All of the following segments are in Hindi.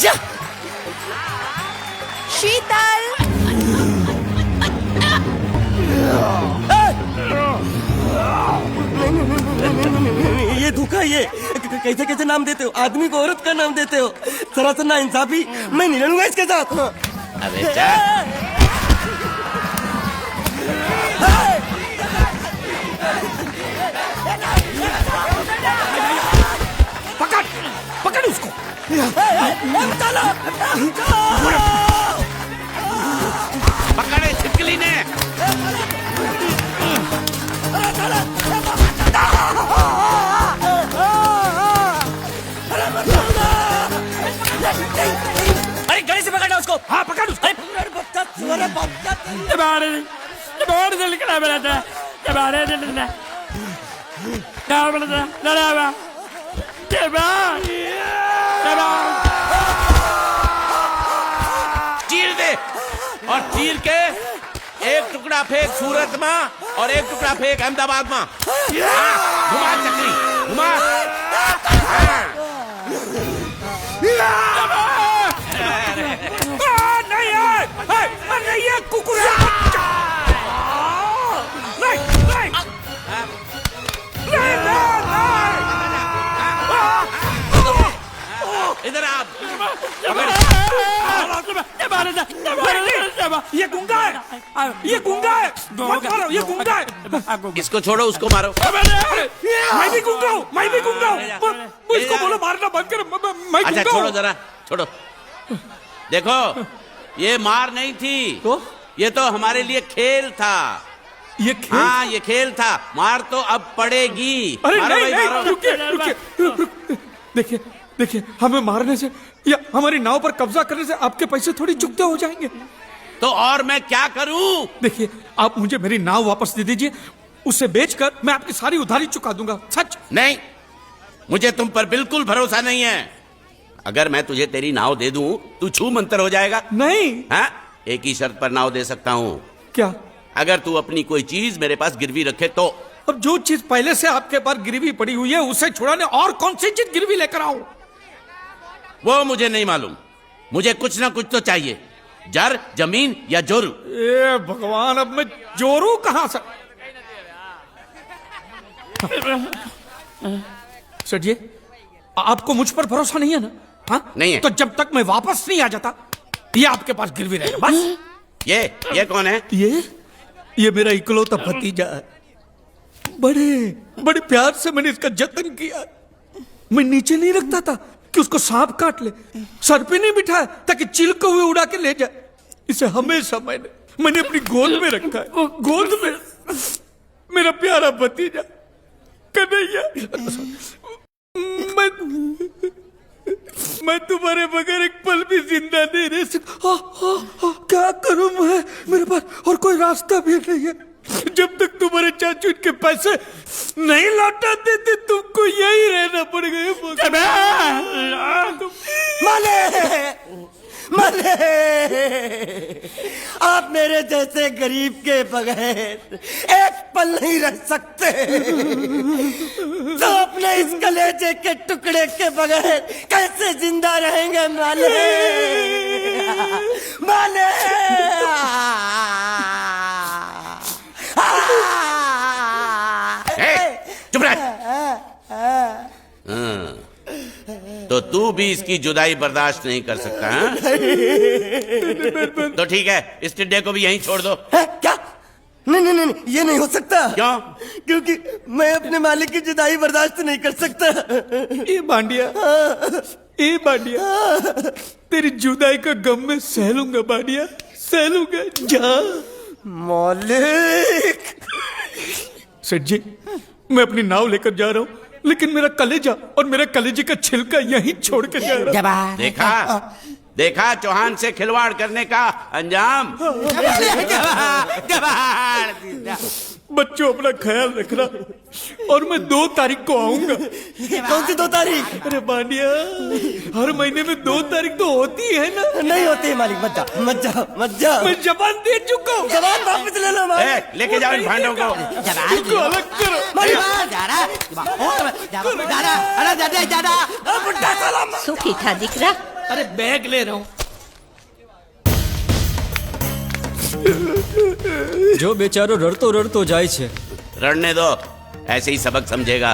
जा। शीतल, ये धोखा, ये कैसे कैसे नाम देते हो? आदमी को औरत का नाम देते हो, सरासर ना इंसाफी। मैं नहीं लड़ूंगा इसके साथ। अबे जा। पकड़ पकड़ उसको। पकड़े छिपकली ने। अरे गले से पकड़ना उसको। हाँ पकड़ उसको। चीर दे और चीर के एक टुकड़ा फेंक सूरत में और एक टुकड़ा फेंक अहमदाबाद में। घुमा चक्री, घुमा। नहीं है कुकुर। इधर आप। ये गुंगा है, ये गुंगा है। मत मारो, ये गुंगा है। इसको छोड़ो, उसको मारो। मैं भी गुंगा हूँ, मैं भी गुंगा हूँ। इसको बोलो मारना बंद कर। मैं अच्छा गुंगा छोड़ो हूँ। जरा, छोड़ो। देखो, ये मार नहीं थी, तो ये तो हमारे लिए खेल था। ये खेल? हाँ, ये खेल था। मार तो अब पड़ेगी। अरे मारो नहीं, भाई, नहीं, मारो। रुकिए। देखिए देखिए, हमें मारने से या हमारी नाव पर कब्जा करने से आपके पैसे थोड़ी चुकते हो जाएंगे। तो और मैं क्या करूं? देखिए, आप मुझे मेरी नाव वापस दे दीजिए। उसे बेचकर मैं आपकी सारी उधारी चुका दूंगा। सच। नहीं, मुझे तुम पर बिल्कुल भरोसा नहीं है। अगर मैं तुझे तेरी नाव दे दूं, तू छू मंतर हो जाएगा। नहीं। हाँ, एक ही शर्त पर नाव दे सकता हूँ। क्या? अगर तू अपनी कोई चीज मेरे पास गिरवी रखे तो। अब जो चीज पहले से आपके पास गिरवी पड़ी हुई है उसे छुड़ाने और कौन सी चीज गिरवी लेकर आऊं? वो मुझे नहीं मालूम। मुझे कुछ ना कुछ तो चाहिए। जर, जमीन या जोरू। ए भगवान, अब मैं जोरू कहां से? सर जी, आपको मुझ पर भरोसा नहीं है ना? हाँ? नहीं है। तो जब तक मैं वापस नहीं आ जाता, ये आपके पास गिरवी रहेगा बस। ये कौन है? ये मेरा इकलौता भतीजा है। बड़े बड़े प्यार से मैंने इसका जतन किया। मैं नीचे नहीं रखता था कि उसको सांप काट ले, सर पे नहीं बिठाया ताकि चिल को हुए उड़ा के ले जाए। इसे हमेशा मैंने अपनी गोद में रखा है। गोद में मेरा प्यारा भतीजा कन्हैया। मैं तुम्हारे बगैर एक पल भी जिंदा नहीं रह सकता। क्या करूं मैं? मेरे पास और कोई रास्ता भी नहीं है। जब तक तुम्हारे चाचू इनके पैसे नहीं लौटाते थे, तुमको यही रहना पड़ेगा। माले, आप मेरे जैसे गरीब के बगैर एक पल नहीं रह सकते। तो अपने इस कलेजे के टुकड़े के बगैर कैसे जिंदा रहेंगे माले? माले, चुप रह। तो तू भी इसकी जुदाई बर्दाश्त नहीं कर सकता है? तो ठीक है, इस टिड्डे को भी यहीं छोड़ दो। क्या? नहीं, ये नहीं हो सकता। क्यों? क्योंकि मैं अपने मालिक की जुदाई बर्दाश्त नहीं कर सकता। ए बांडिया, तेरी जुदाई का गम मैं सह लूंगा बांडिया, सह लूंगा। जा मालिक। सेठ जी, मैं अपनी नाव लेकर जा रहा हूँ, लेकिन मेरा कलेजा और मेरे कलेजे का छिलका यहीं छोड़ के जा रहा हूँ। देखा चौहान से खिलवाड़ करने का अंजाम। बच्चों अपना ख्याल रखना और मैं 2 तारीख को आऊंगा। कौन सी 2 तारीख? अरे बांडिया, हर महीने में 2 तारीख तो होती है ना। नहीं होती है मालिक, मत जाओ मत जाओ मत जाओ। मैं जबान दे चुका हूँ। जवान वापस ले लो मालिक। लेके जाओ इन भांडों को। इनको अलग करो। बुड्ढा साला। सुखी था दिकरा। अरे बैग ले रहा हूँ। जो बेचारो रड़तो जाए छे। रड़ने दो, ऐसे ही सबक समझेगा।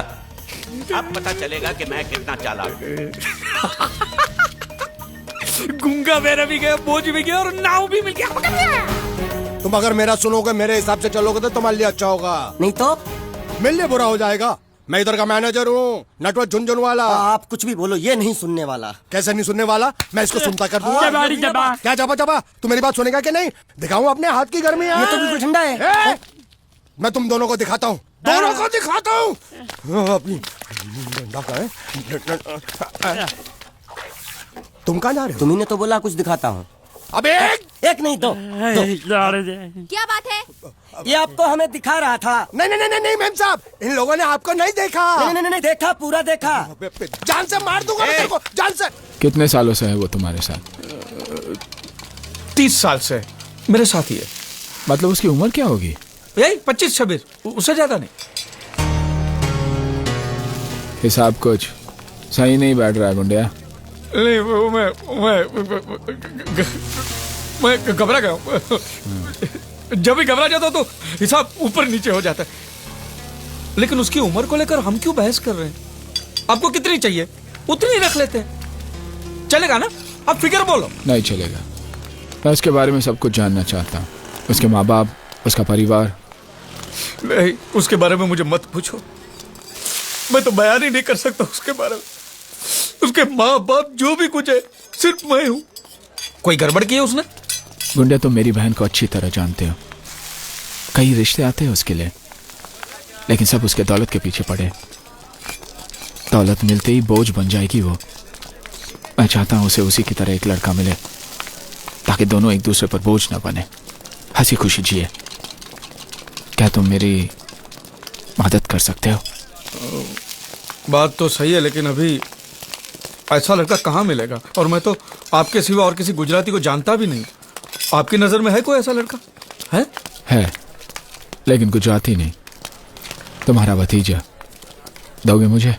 अब पता चलेगा कि मैं कितना चालाक हूं। गुंगा मेरा भी गया, बोझ भी गया और नाव भी मिल गया। तुम अगर मेरा सुनोगे, मेरे हिसाब से चलोगे तो तुम्हारे लिए अच्छा होगा, नहीं तो मेरे लिए बुरा हो जाएगा। मैं इधर का मैनेजर हूँ, नटवर झुनझुन वाला। आप कुछ भी बोलो, ये नहीं सुनने वाला। कैसे नहीं सुनने वाला? मैं इसको सुनता कर दूंगा। क्या जबा? तू मेरी बात सुनेगा कि नहीं? दिखाऊं अपने हाथ की गर्मी? ये तो बिल्कुल ठंडा है। मैं तुम दोनों को दिखाता हूँ, दोनों को दिखाता हूँ। अपनी तुम कहाँ जा रहे हो? तुम्ही ने तो बोला कुछ दिखाता हूँ। अबे एक नहीं दो। क्या बात है? ये आपको हमें दिखा रहा था। नहीं मैम साहब, इन लोगों ने आपको नहीं देखा। नहीं देखा, पूरा देखा। जान से मार दूंगा मैं तेरे को, जान से। कितने सालों से है वो तुम्हारे साथ? 30 साल से मेरे साथ ही है। मतलब उसकी उम्र क्या होगी? यही 25-26, उससे ज्यादा नहीं। हिसाब कुछ सही नहीं बैठ रहा है गुंडिया। नहीं, मैं घबरा गया हूँ। जब भी घबरा जाता तो हिसाब ऊपर नीचे हो जाता है। लेकिन उसकी उम्र को लेकर हम क्यों बहस कर रहे हैं? आपको कितनी चाहिए उतनी रख लेते हैं, चलेगा ना? आप फिक्र बोलो। नहीं चलेगा, मैं उसके बारे में सब कुछ जानना चाहता हूँ। उसके माँ बाप, उसका परिवार। नहीं, उसके बारे में मुझे मत पूछो। मैं तो बयान ही नहीं कर सकता उसके बारे में। उसके माँ बाप जो भी कुछ है, सिर्फ मैं हूँ। कोई गड़बड़ की है उसने? गुंडिया, तुम मेरी बहन को अच्छी तरह जानते हो। कई रिश्ते आते हैं उसके लिए, लेकिन सब उसके दौलत के पीछे पड़े। दौलत मिलते ही बोझ बन जाएगी वो। मैं चाहता हूं उसे उसी की तरह एक लड़का मिले, ताकि दोनों एक दूसरे पर बोझ न बने, हंसी खुशी जिए। क्या तुम मेरी मदद कर सकते हो? बात तो सही है, लेकिन अभी ऐसा लड़का कहाँ मिलेगा? और मैं तो आपके सिवा और किसी गुजराती को जानता भी नहीं। आपकी नजर में है कोई ऐसा लड़का? है, लेकिन गुजराती नहीं, तुम्हारा भतीजा। दोगे मुझे?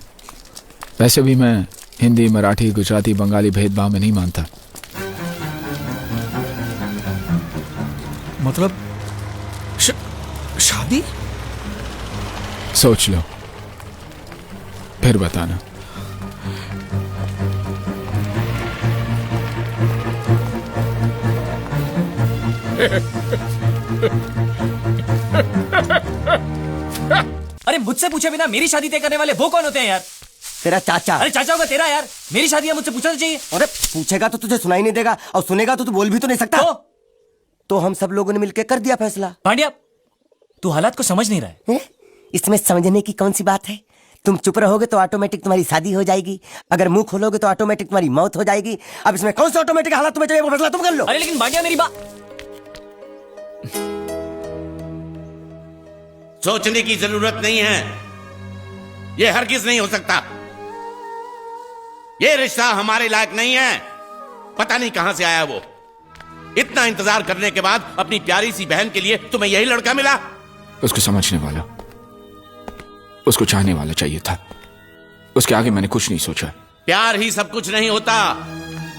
वैसे भी मैं हिंदी, मराठी, गुजराती, बंगाली भेदभाव में नहीं मानता। मतलब शादी? सोच लो, फिर बताना। अरे मुझसे पूछे बिना मेरी शादी तय करने वाले वो कौन होते हैं यार? तेरा चाचा। अरे चाचा होगा तेरा यार। मेरी शादी है, मुझसे पूछना तो चाहिए। अरे पूछेगा तो तुझे सुनाई नहीं देगा, और सुनेगा तो तू बोल भी तो नहीं सकता। तो हम सब लोगों ने मिलकर कर दिया फैसला। पांड्या, तू हालात को समझ नहीं रहा है। इसमें समझने की कौन सी बात है? तुम चुप रहोगे तो ऑटोमेटिक तुम्हारी शादी हो जाएगी, अगर मुंह खोलोगे तो ऑटोमेटिक तुम्हारी मौत हो जाएगी। अब इसमें कौन सा ऑटोमेटिक हालात तुम्हें चाहिए, वो फैसला तुम कर लो। अरे लेकिन पांड्या, मेरी बात। सोचने की जरूरत नहीं है, यह हरगिज नहीं हो सकता। यह रिश्ता हमारे लायक नहीं है। पता नहीं कहां से आया वो। इतना इंतजार करने के बाद अपनी प्यारी सी बहन के लिए तुम्हें यही लड़का मिला? उसको समझने वाला, उसको चाहने वाला चाहिए था। उसके आगे मैंने कुछ नहीं सोचा। प्यार ही सब कुछ नहीं होता,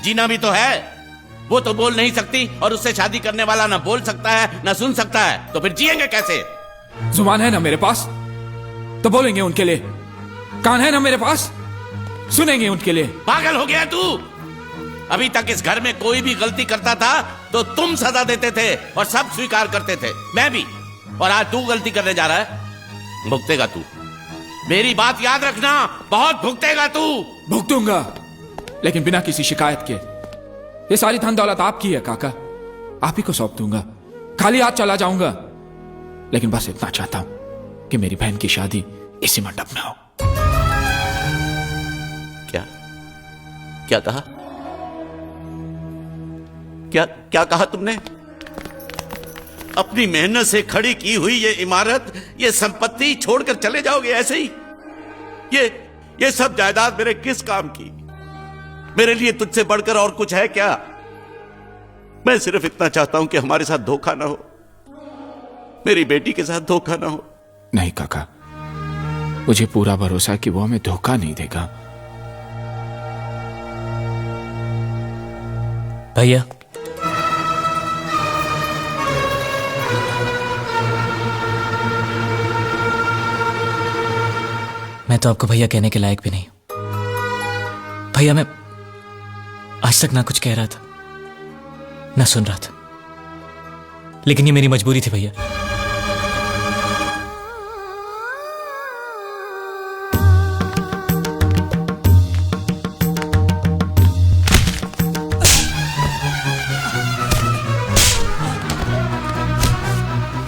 जीना भी तो है। वो तो बोल नहीं सकती, और उससे शादी करने वाला ना बोल सकता है ना सुन सकता है, तो फिर जिएंगे कैसे? जुबान है ना मेरे पास, तो बोलेंगे उनके लिए। कान है ना मेरे पास, सुनेंगे उनके लिए। पागल हो गया तू? अभी तक इस घर में कोई भी गलती करता था तो तुम सजा देते थे और सब स्वीकार करते थे, मैं भी। और आज तू गलती करने जा रहा है, भुगतेगा तू। मेरी बात याद रखना, बहुत भुगतेगा तू। भुगतूंगा, लेकिन बिना किसी शिकायत के। ये सारी धन दौलत आपकी है काका, आप ही को सौंप दूंगा। खाली हाथ चला जाऊंगा, लेकिन बस इतना चाहता हूं कि मेरी बहन की शादी इसी मंडप में हो। क्या क्या कहा? क्या क्या कहा तुमने? अपनी मेहनत से खड़ी की हुई ये इमारत, ये संपत्ति छोड़कर चले जाओगे ऐसे ही? ये सब जायदाद मेरे किस काम की? मेरे लिए तुझसे बढ़कर और कुछ है क्या? मैं सिर्फ इतना चाहता हूं कि हमारे साथ धोखा ना हो, मेरी बेटी के साथ धोखा ना हो। नहीं काका, मुझे पूरा भरोसा है कि वो हमें धोखा नहीं देगा। भैया, मैं तो आपको भैया कहने के लायक भी नहीं हूं। भैया, मैं आज तक ना कुछ कह रहा था ना सुन रहा था, लेकिन ये मेरी मजबूरी थी भैया।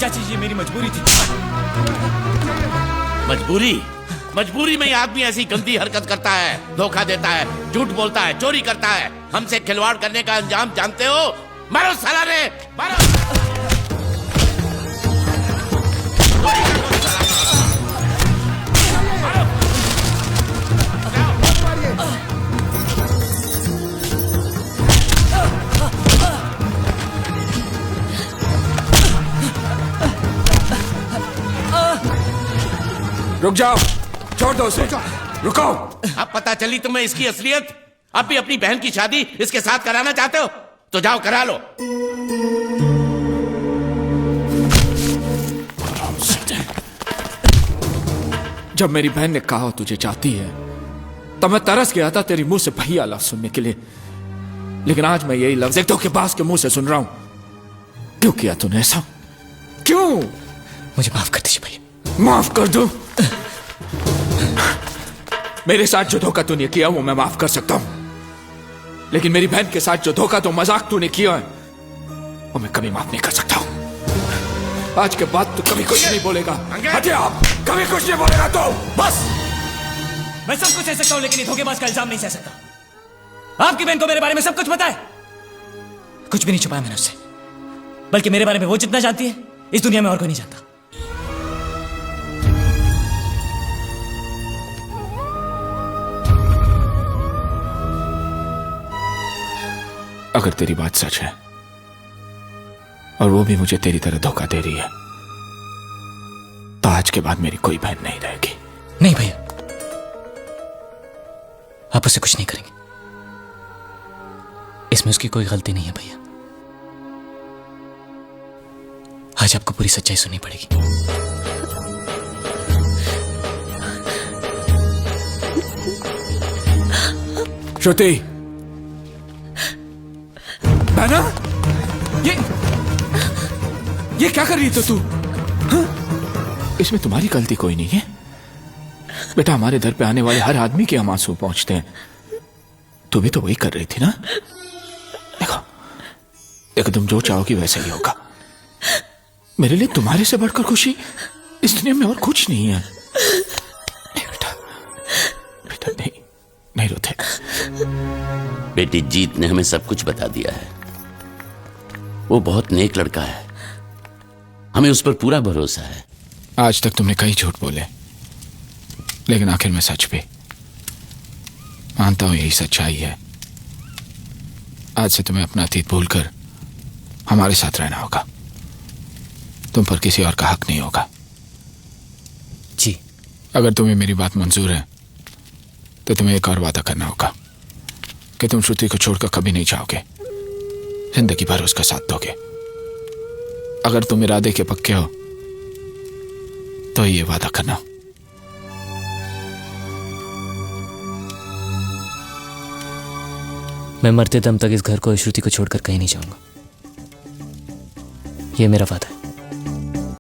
चाची जी, मेरी मजबूरी थी। मजबूरी में ये आदमी ऐसी गंदी हरकत करता है, धोखा देता है, झूठ बोलता है, चोरी करता है। हमसे खिलवाड़ करने का अंजाम जानते हो? मारो साला रे, मारो। रुक जाओ, छोड़ दो उसे, रुको। अब पता चली तुम्हें इसकी असलियत। अब भी अपनी बहन की शादी इसके साथ कराना चाहते हो तो जाओ करा लो। जब मेरी बहन ने कहा तुझे चाहती है तब मैं तरस गया था तेरी मुंह से भैया लफ्ज सुनने के लिए, लेकिन आज मैं यही लफ्ज एक धोखेबाज के मुंह से सुन रहा हूं। क्यों किया तूने ऐसा? क्यों? मुझे माफ कर दीजिए भैया। माफ कर दो? मेरे साथ जो धोखा तूने किया वो मैं माफ कर सकता हूं, लेकिन मेरी बहन के साथ जो धोखा तो मजाक तूने किया है वो मैं कभी माफ नहीं कर सकता हूं। आज के बाद तू कभी कुछ नहीं बोलेगा। हटे आप, कभी कुछ नहीं बोलेगा तो बस। मैं सब कुछ सह सकता हूं, लेकिन ये धोखेबाज का इल्जाम नहीं सह सकता। आपकी बहन को मेरे बारे में सब कुछ पता है, कुछ भी नहीं छुपाया मैंने उससे, बल्कि मेरे बारे में वो जितना जानती है इस दुनिया में और कोई नहीं जानता। अगर तेरी बात सच है और वो भी मुझे तेरी तरह धोखा दे रही है तो आज के बाद मेरी कोई बहन नहीं रहेगी। नहीं भैया, आप उससे कुछ नहीं करेंगे, इसमें उसकी कोई गलती नहीं है भैया। आज आपको पूरी सच्चाई सुननी पड़ेगी। श्रुति, बहना, ये क्या कर रही है तू? हाँ? इसमें तुम्हारी गलती कोई नहीं है बेटा। हमारे दर पे आने वाले हर आदमी के हम आंसू पहुंचते हैं, तू भी तो वही कर रही थी ना। देखो तुम जो चाहोगी वैसा ही होगा। मेरे लिए तुम्हारे से बढ़कर खुशी इस दुनिया में और कुछ नहीं है। नहीं बेटा, बेटा नहीं, नहीं रोते। बेटी, जीत ने हमें सब कुछ बता दिया है। वो बहुत नेक लड़का है, हमें उस पर पूरा भरोसा है। आज तक तुमने कई झूठ बोले, लेकिन आखिर में सच भी। मानता हूं यही सच्चाई है। आज से तुम्हें अपना अतीत भूलकर हमारे साथ रहना होगा। तुम पर किसी और का हक नहीं होगा। जी। अगर तुम्हें मेरी बात मंजूर है तो तुम्हें एक और वादा करना होगा कि तुम श्रुति को छोड़कर कभी नहीं जाओगे, जिंदगी भर उसका साथ दोगे। अगर तुम इरादे के पक्के हो तो ये वादा करना। मैं मरते दम तक इस घर को, श्रुति को छोड़कर कहीं नहीं जाऊंगा, ये मेरा वादा है।